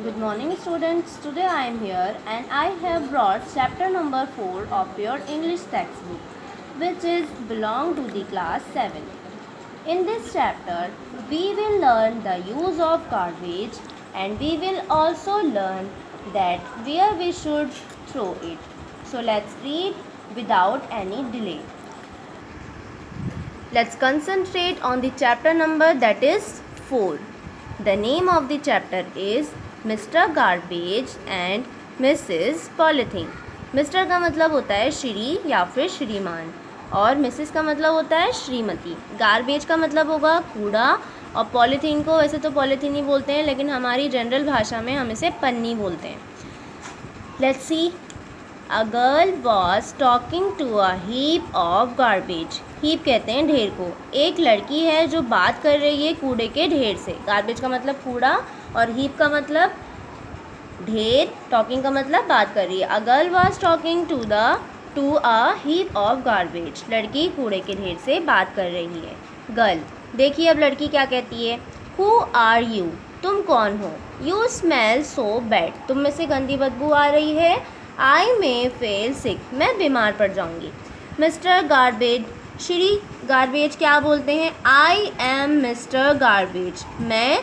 Good morning students. Today I am here and I have brought chapter number 4 of your English textbook which is belong to the class 7. In this chapter we will learn the use of garbage and we will also learn that where we should throw it. So let's read without any delay. Let's concentrate on the chapter number that is 4. The name of the chapter is mister garbage and Mrs polythene. Mister का मतलब होता है श्री या फिर श्रीमान और Mrs का मतलब होता है श्रीमती। गार्बेज का मतलब होगा कूड़ा और पॉलीथीन को वैसे तो पॉलीथीन ही बोलते हैं लेकिन हमारी जनरल भाषा में हम इसे पन्नी बोलते हैं। Let's see. A girl was talking to a heap of garbage. Heap कहते हैं ढेर को। एक लड़की है जो बात कर रही है कूड़े के ढेर से। गार्बेज का मतलब कूड़ा और हीप का मतलब ढेर। टॉकिंग का मतलब बात कर रही है। A girl was talking to a heap of garbage. लड़की कूड़े के ढेर से बात कर रही है। गर्ल। देखिए अब लड़की क्या कहती है। Who are you. तुम कौन हो। You smell so bad. तुम में से गंदी बदबू आ रही है। I may fell sick. मैं बीमार पड़ जाऊंगी। Mister garbage. श्री गार्बेज क्या बोलते हैं। I am mister garbage. मैं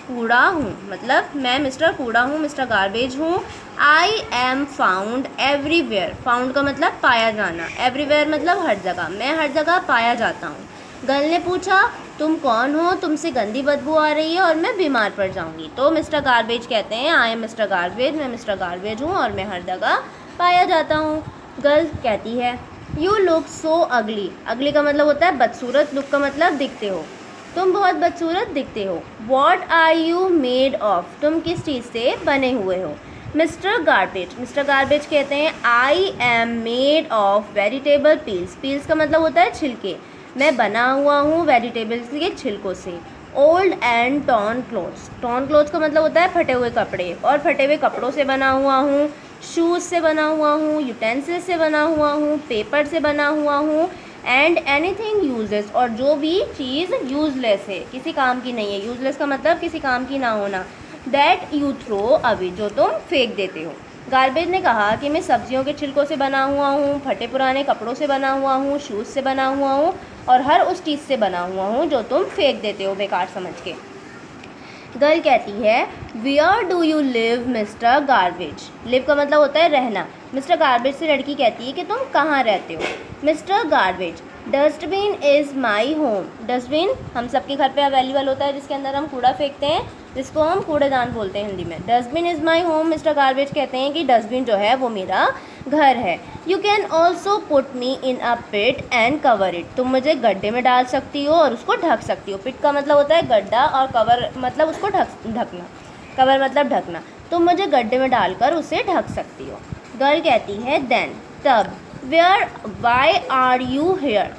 कूड़ा हूँ, मतलब मैं मिस्टर कूड़ा हूँ, मिस्टर गार्बेज हूँ। I am found everywhere. Found का मतलब पाया जाना, एवरीवेयर मतलब हर जगह। मैं हर जगह पाया जाता हूँ। गर्ल ने पूछा तुम कौन हो, तुमसे गंदी बदबू आ रही है और मैं बीमार पड़ जाऊँगी। तो मिस्टर गार्बेज कहते हैं आई एम मिस्टर गार्बेज। मैं मिस्टर गार्बेज हूँ और मैं हर जगह पाया जाता हूँ। गर्ल कहती है यू लुक सो अगली। अगली का मतलब होता है बदसूरत। लुक का मतलब दिखते हो। तुम बहुत बदसूरत दिखते हो। What are you made of. तुम किस चीज़ से बने हुए हो। Mister garbage. मिस्टर गार्बेज कहते हैं I am made of vegetable peels. Peels का मतलब होता है छिलके। मैं बना हुआ हूँ वेजिटेबल्स के छिलकों से। Old and torn clothes. Torn clothes का मतलब होता है फटे हुए कपड़े और फटे हुए कपड़ों से बना हुआ हूँ। शूज़ से बना हुआ हूँ, यूटेंसिल से बना हुआ हूँ, पेपर से बना हुआ हूँ एंड एनीथिंग यूजलेस। और जो भी चीज़ यूजलेस है, किसी काम की नहीं है। यूजलेस का मतलब किसी काम की ना होना। That you throw away. जो तुम फेंक देते हो। गार्बेज ने कहा कि मैं सब्जियों के छिलकों से बना हुआ हूँ, फटे पुराने कपड़ों से बना हुआ हूँ, शूज़ से बना हुआ हूँ और हर उस चीज़ से बना हुआ हूँ जो तुम फेंक देते हो बेकार समझ के। गर्ल कहती है where do you live mister garbage. Live का मतलब होता है रहना। मिस्टर गार्बेज से लड़की कहती है कि तुम कहाँ रहते हो। Mister garbage. Dustbin is my home. Dustbin हम सबके घर पे अवेलेबल होता है जिसके अंदर हम कूड़ा फेंकते हैं, जिसको हम कूड़ेदान बोलते हैं हिंदी में। Dustbin is my home. Mister garbage कहते हैं कि डस्टबिन जो है वो मेरा घर है। You can also put me in a pit and cover it. तुम मुझे गड्ढे में डाल सकती हो और उसको ढक सकती हो। पिट का मतलब होता है गड्ढा और कवर मतलब उसको ढकना। कवर मतलब ढकना। तुम मुझे गड्ढे में डालकर उसे ढक सकती हो। गर्ल कहती है देन तब। Where why are you here.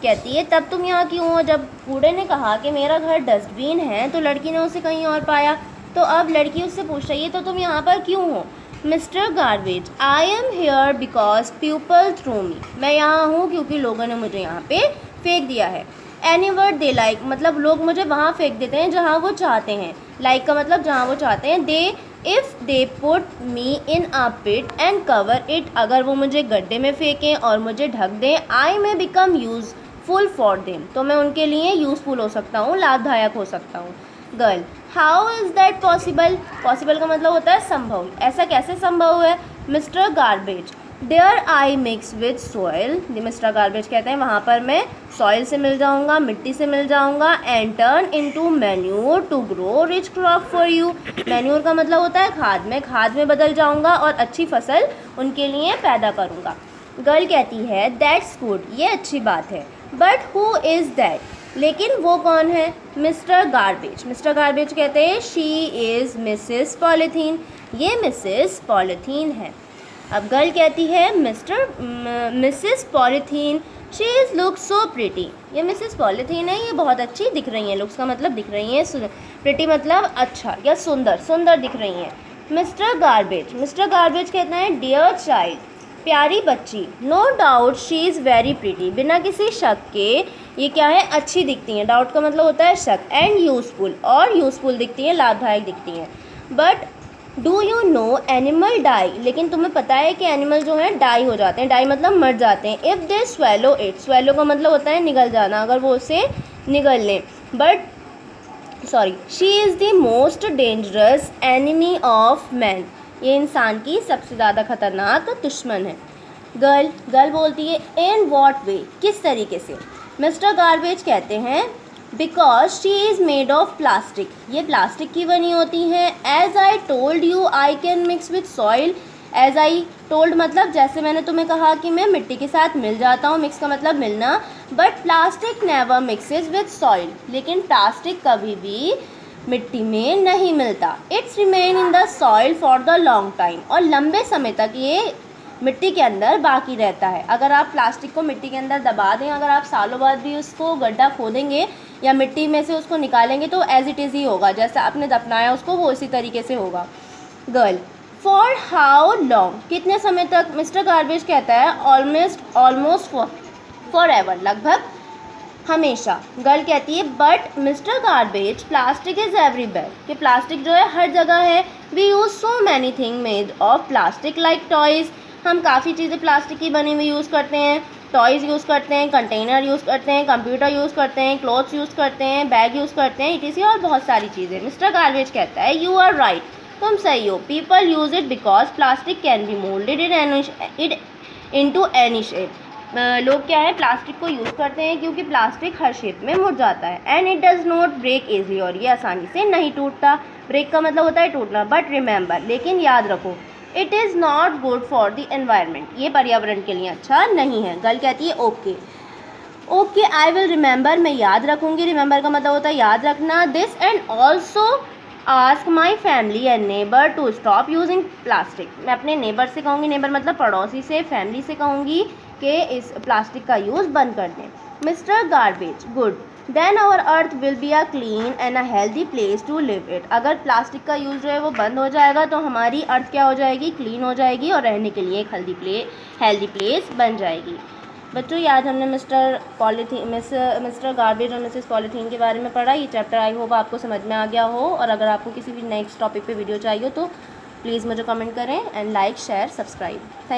कहती है तब तुम यहाँ क्यों हो। जब कूड़े ने कहा कि मेरा घर डस्टबिन है तो लड़की ने उसे कहीं और पाया, तो अब लड़की उससे पूछ रही है तो तुम यहाँ पर क्यों हो। Mister garbage. I am here because people through me. मैं यहाँ हूँ क्योंकि लोगों ने मुझे यहाँ पे फेंक दिया है। Any word they like. मतलब लोग मुझे वहाँ फेंक देते हैं जहाँ वो चाहते हैं। लाइक का मतलब जहाँ वो चाहते हैं। They if they put me in a pit and cover it. अगर वो मुझे गड्ढे में फेंकें और मुझे ढक दें। I may become useful for them. तो मैं उनके लिए यूज़फुल हो सकता हूँ, लाभदायक हो सकता हूँ। Girl. How is that possible. Possible का मतलब होता है संभव। ऐसा कैसे संभव है। Mister garbage. There I mix with soil. Mister garbage कहते हैं वहाँ पर मैं सॉइल से मिल जाऊँगा, मिट्टी से मिल जाऊँगा। And turn into manure to grow rich crop for you. Manure का मतलब होता है खाद। मैं खाद में बदल जाऊँगा और अच्छी फसल उनके लिए पैदा करूँगा। गर्ल कहती है दैट्स गुड। ये अच्छी बात है। But who is that. लेकिन वो कौन है। Mister garbage. मिस्टर गार्बेज कहते हैं शी इज़ मिसेस पॉलीथीन। ये मिसेस पॉलीथीन है। अब गर्ल कहती है Mrs polythene she is look so pretty. ये मिसेस पॉलीथीन है, ये बहुत अच्छी दिख रही हैं। लुक्स का मतलब दिख रही हैं, प्रिटी मतलब अच्छा या सुंदर, सुंदर दिख रही हैं। Mister garbage. मिस्टर गार्बेज कहते हैं डियर चाइल्ड। प्यारी बच्ची। No doubt she is very pretty. बिना किसी शक के ये क्या है, अच्छी दिखती हैं। डाउट का मतलब होता है शक। And useful. और यूज़फुल दिखती हैं, लाभदायक दिखती हैं। But do you know animal die, लेकिन तुम्हें पता है कि एनिमल जो हैं डाई हो जाते हैं, डाई मतलब मर जाते हैं। If they swallow it, swallow का मतलब होता है निगल जाना, अगर वो उसे निगल लें। She is the most dangerous enemy of man, ये इंसान की सबसे ज़्यादा खतरनाक दुश्मन है। गर्ल बोलती है इन वॉट वे, किस तरीके से। मिस्टर गार्बेज कहते हैं because she is made of plastic, ये प्लास्टिक की बनी होती हैं। As I told you I can mix with soil, as I told मतलब जैसे मैंने तुम्हें कहा कि मैं मिट्टी के साथ मिल जाता हूँ, मिक्स का मतलब मिलना, but plastic never mixes with soil, लेकिन प्लास्टिक कभी भी मिट्टी में नहीं मिलता। It's remain in the soil for the long time, और लंबे समय तक ये मिट्टी के अंदर बाकी रहता है। अगर आप प्लास्टिक को मिट्टी के अंदर दबा दें, अगर आप सालों बाद भी उसको गड्ढा खोदेंगे या मिट्टी में से उसको निकालेंगे तो एज इट इज़ ही होगा, जैसे आपने दफनाया उसको वो इसी तरीके से होगा। गर्ल फॉर हाउ लॉन्ग, कितने समय तक। मिस्टर गार्बेज कहता है ऑलमोस्ट फॉर एवर, लगभग हमेशा। गर्ल कहती है but mister garbage plastic is everywhere, कि प्लास्टिक जो है हर जगह है। We use so many thing made of plastic like toys, हम काफ़ी चीज़ें प्लास्टिक की बनी हुई यूज़ करते हैं। टॉयज़ यूज़ करते हैं, कंटेनर यूज़ करते हैं, कंप्यूटर यूज़ करते हैं, क्लॉथ्स यूज़ करते हैं, बैग यूज़ करते हैं, इसी और बहुत सारी चीज़ें। मिस्टर गार्बेज कहता है यू आर राइट, तुम सही हो। People use it because plastic can be moulded into any shape, लोग क्या है प्लास्टिक को यूज़ करते हैं क्योंकि प्लास्टिक हर शेप में मुड़ जाता है। And it does not break easily, और ये आसानी से नहीं टूटता। ब्रेक का मतलब होता है टूटना। बट रिमेंबर, लेकिन याद रखो, it is not good for the environment, ये पर्यावरण के लिए अच्छा नहीं है। गर्ल कहती है ओके आई विल रिमेंबर, मैं याद रखूँगी। रिमेंबर का मतलब होता है याद रखना। This and also ask my family and neighbour to stop using plastic, मैं अपने नेबर से कहूँगी, नेबर मतलब पड़ोसी से, फैमिली से कहूँगी कि इस प्लास्टिक का यूज़ बंद कर दें। Mister garbage good, then our earth will be a clean and a healthy place to live it, अगर प्लास्टिक का यूज़ जो है वो बंद हो जाएगा तो हमारी अर्थ क्या हो जाएगी, क्लीन हो जाएगी, और रहने के लिए एक हेल्दी प्लेस बन जाएगी। बच्चों, आज हमने मिस्टर गार्बेज और मिसेस पॉलीथीन के बारे में पढ़ा। ये चैप्टर आई होप आपको समझ में आ गया हो, और अगर आपको किसी भी नेक्स्ट टॉपिक पे वीडियो चाहिए तो प्लीज़ मुझे कमेंट करें and like share subscribe. Thank